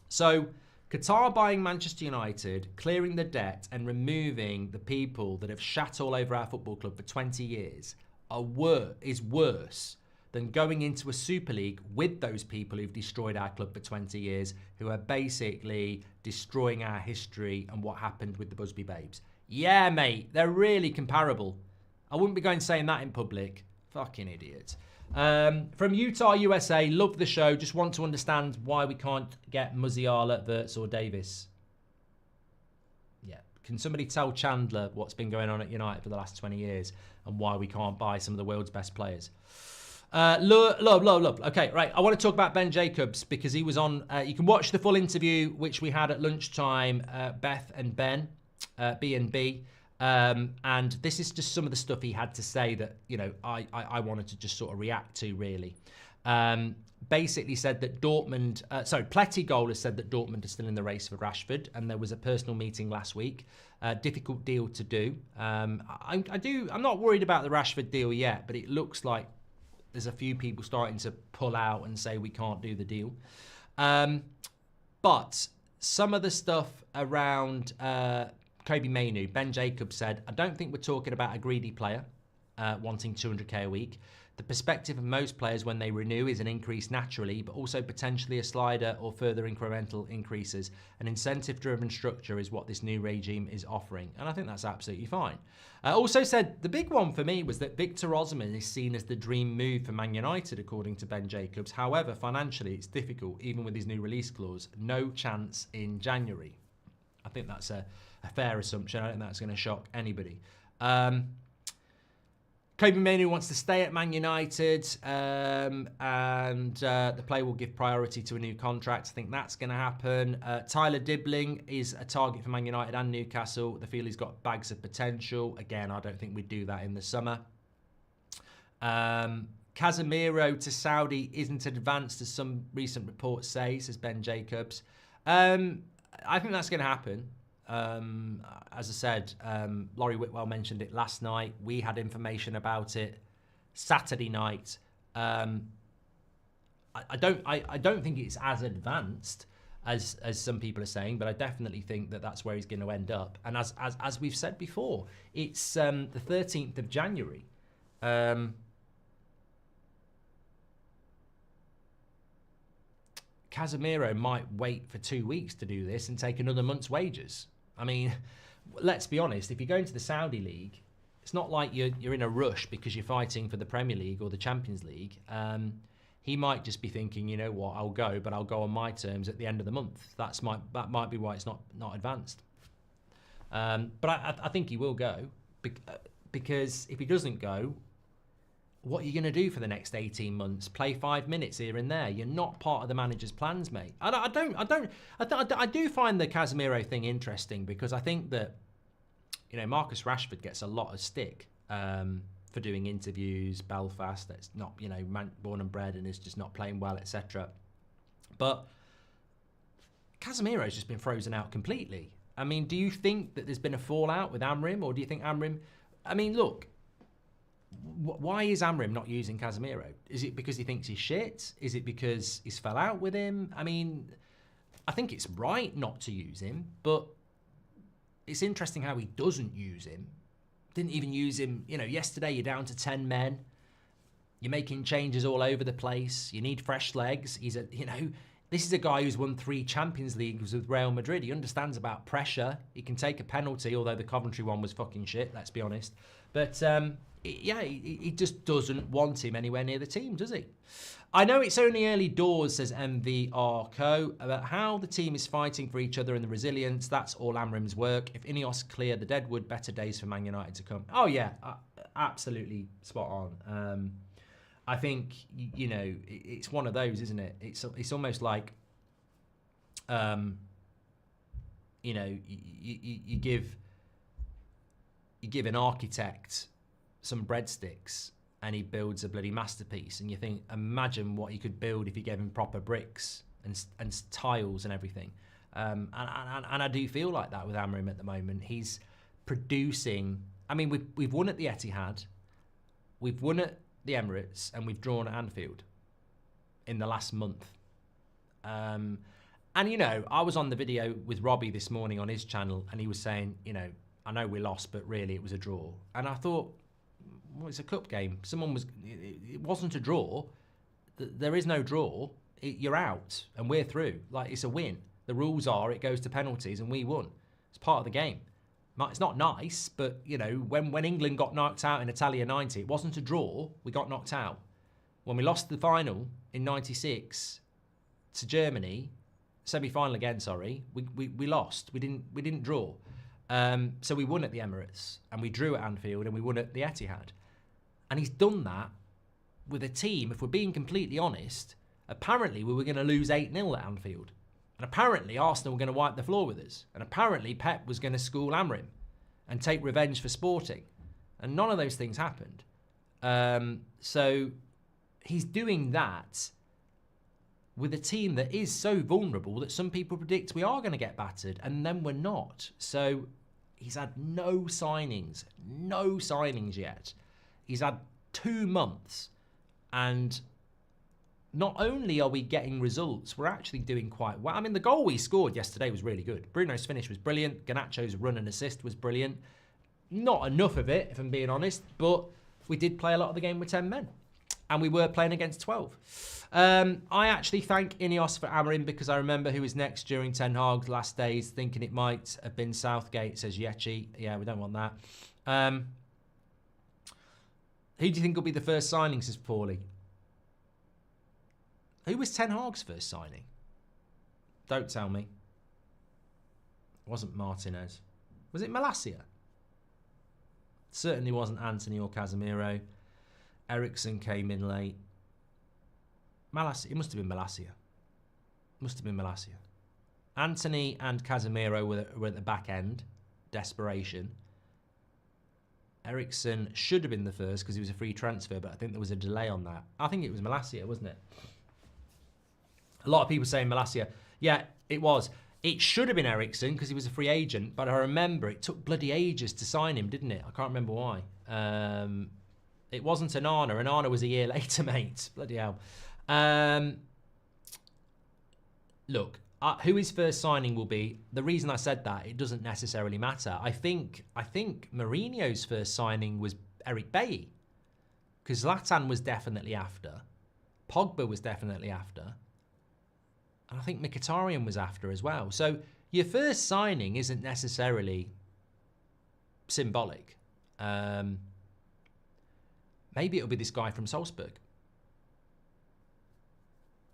So, Qatar buying Manchester United, clearing the debt and removing the people that have shat all over our football club for 20 years is worse than going into a Super League with those people who've destroyed our club for 20 years, who are basically destroying our history and what happened with the Busby Babes. Yeah, mate, they're really comparable. I wouldn't be going saying that in public. Fucking idiot. From Utah, USA, love the show. Just want to understand why we can't get Musiala, Wirtz or Davis. Yeah. Can somebody tell Chandler what's been going on at United for the last 20 years and why we can't buy some of the world's best players? Love. Okay, right. I want to talk about Ben Jacobs because he was on. You can watch the full interview, which we had at lunchtime, Beth and Ben, B&B. And this is just some of the stuff he had to say that, you know, I wanted to just sort of react to, really. Basically said that Dortmund, Pletty has said that Dortmund are still in the race for Rashford, and there was a personal meeting last week. Difficult deal to do. I'm not worried about the Rashford deal yet, but it looks like there's a few people starting to pull out and say we can't do the deal. But some of the stuff around Kobe Mainoo, Ben Jacobs said, I don't think we're talking about a greedy player wanting 200k a week. The perspective of most players when they renew is an increase naturally, but also potentially a slider or further incremental increases. An incentive-driven structure is what this new regime is offering. And I think that's absolutely fine. Also said, the big one for me was that Victor Osimhen is seen as the dream move for Man United, according to Ben Jacobs. However, financially, it's difficult, even with his new release clause. No chance in January. I think that's a fair assumption. I don't think that's going to shock anybody. Kobe Mainoo wants to stay at Man United, and the player will give priority to a new contract. I think that's going to happen. Tyler Dibbling is a target for Man United and Newcastle. They feel he's got bags of potential. Again, I don't think we'd do that in the summer. Casemiro to Saudi isn't advanced, as some recent reports say, says Ben Jacobs. I think that's going to happen. As I said, Laurie Whitwell mentioned it last night. We had information about it Saturday night. I don't think it's as advanced as some people are saying, but I definitely think that that's where he's going to end up. And as we've said before, it's the 13th of January. Casemiro might wait for 2 weeks to do this and take another month's wages. I mean, let's be honest, if you're going to the Saudi League, it's not like you're in a rush because you're fighting for the Premier League or the Champions League. He might just be thinking, you know what, I'll go, but I'll go on my terms at the end of the month. That might be why it's not advanced. But I think he will go, because if he doesn't go, what are you going to do for the next 18 months? Play 5 minutes here and there. You're not part of the manager's plans, mate. I do find the Casemiro thing interesting, because I think that, you know, Marcus Rashford gets a lot of stick for doing interviews. Belfast, that's not, you know, born and bred and is just not playing well, etc. But Casemiro's just been frozen out completely. I mean, do you think that there's been a fallout with Amorim, or do you think Amorim... I mean, look, why is Amorim not using Casemiro? Is it because he thinks he's shit? Is it because he's fell out with him? I mean, I think it's right not to use him, but it's interesting how he doesn't use him. Didn't even use him, you know, yesterday you're down to 10 men. You're making changes all over the place. You need fresh legs. He's a, you know, this is a guy who's won 3 Champions Leagues with Real Madrid. He understands about pressure. He can take a penalty, although the Coventry one was fucking shit, let's be honest. But he just doesn't want him anywhere near the team, does he? I know it's only early doors, says MVRco, about how the team is fighting for each other and the resilience. That's all Amorim's work. If INEOS clear the deadwood, better days for Man United to come. Oh, yeah, absolutely spot on. I think, you know, it's one of those, isn't it? It's almost like, you know, you give an architect some breadsticks and he builds a bloody masterpiece, and you think, imagine what he could build if you gave him proper bricks and tiles and everything. And I do feel like that with Amorim at the moment. He's producing. I mean, we've won at the Etihad, we've won at the Emirates, and we've drawn at Anfield in the last month. And you know, I was on the video with Robbie this morning on his channel, and he was saying, you know, I know we lost, but really it was a draw. And I thought, well, it's a cup game. It wasn't a draw. There is no draw. You're out, and we're through. Like, it's a win. The rules are it goes to penalties, and we won. It's part of the game. It's not nice, but, you know, when England got knocked out in Italia 90, it wasn't a draw. We got knocked out. When we lost the final in 96 to Germany, semi-final again, sorry, we lost. We didn't draw. So we won at the Emirates, and we drew at Anfield, and we won at the Etihad. And he's done that with a team, if we're being completely honest, apparently we were going to lose 8-0 at Anfield. And apparently Arsenal were going to wipe the floor with us. And apparently Pep was going to school Amorim and take revenge for Sporting. And none of those things happened. So he's doing that with a team that is so vulnerable that some people predict we are going to get battered, and then we're not. So he's had no signings yet. He's had 2 months, and not only are we getting results, we're actually doing quite well. I mean, the goal we scored yesterday was really good. Bruno's finish was brilliant. Garnacho's run and assist was brilliant. Not enough of it, if I'm being honest, but we did play a lot of the game with 10 men, and we were playing against 12. I actually thank INEOS for Amorim, because I remember who was next during Ten Hag's last days, thinking it might have been Southgate, says Yechi. Yeah, we don't want that. Who do you think will be the first signing, says Paulie? Who was Ten Hag's first signing? Don't tell me. It wasn't Martinez. Was it Malacia? Certainly wasn't Anthony or Casemiro. Eriksen came in late. Malacia. It must have been Malacia. Anthony and Casemiro were at the back end. Desperation. Eriksen should have been the first because he was a free transfer, but I think there was a delay on that. I think it was Malacia, wasn't it? A lot of people saying Malacia. Yeah, it was. It should have been Eriksen because he was a free agent, but I remember it took bloody ages to sign him, didn't it? I can't remember why. It wasn't Onana. Onana was a year later, mate. Bloody hell. Look, who his first signing will be, the reason I said that, it doesn't necessarily matter. I think Mourinho's first signing was Eric Bailly, because Zlatan was definitely after. Pogba was definitely after. And I think Mkhitaryan was after as well. So your first signing isn't necessarily symbolic. Maybe it'll be this guy from Salzburg.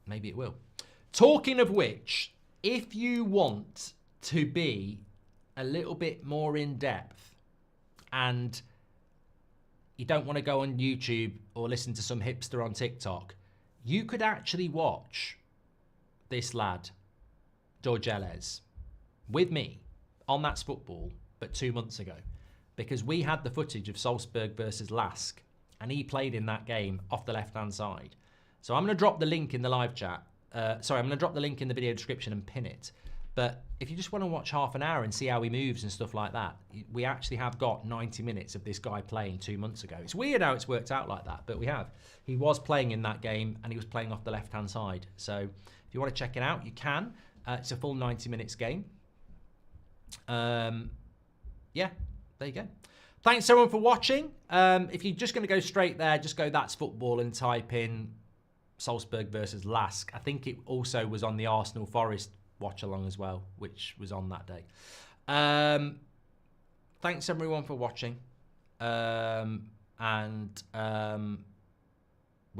Maybe it will. Talking of which, if you want to be a little bit more in depth and you don't want to go on YouTube or listen to some hipster on TikTok, you could actually watch this lad, Dorgeles, with me on That's Football, but 2 months ago, because we had the footage of Salzburg versus Lask, and he played in that game off the left-hand side. So I'm going to drop the link in the live chat. I'm going to drop the link in the video description and pin it. But if you just want to watch half an hour and see how he moves and stuff like that, we actually have got 90 minutes of this guy playing 2 months ago. It's weird how it's worked out like that, but we have. He was playing in that game, and he was playing off the left-hand side. So if you want to check it out, you can. It's a full 90 minutes game. Yeah, there you go. Thanks everyone for watching. If you're just going to go straight there, just go That's Football and type in Salzburg versus Lask. I think it also was on the Arsenal Forest watch along as well, which was on that day. Thanks everyone for watching. We're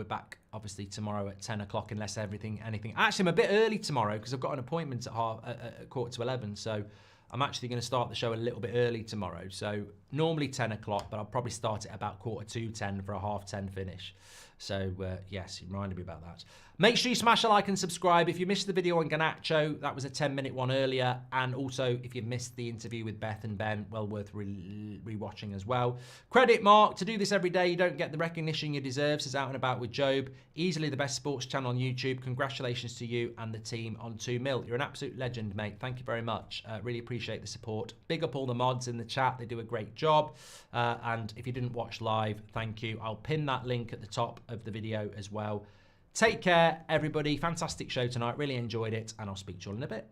back obviously tomorrow at 10 o'clock unless anything. Actually, I'm a bit early tomorrow because I've got an appointment at 11:15. So I'm actually going to start the show a little bit early tomorrow. So normally 10 o'clock, but I'll probably start it about 10:15 for a 10:30 finish. So yes, you reminded me about that. Make sure you smash a like and subscribe. If you missed the video on Garnacho, that was a 10-minute one earlier. And also, if you missed the interview with Beth and Ben, well worth re-watching as well. Credit Mark, to do this every day, you don't get the recognition you deserve, says Out and About with Job. Easily the best sports channel on YouTube. Congratulations to you and the team on 2 mil. You're an absolute legend, mate. Thank you very much. Really appreciate the support. Big up all the mods in the chat. They do a great job. And if you didn't watch live, thank you. I'll pin that link at the top of the video as well. Take care, everybody. Fantastic show tonight. Really enjoyed it, and I'll speak to you all in a bit.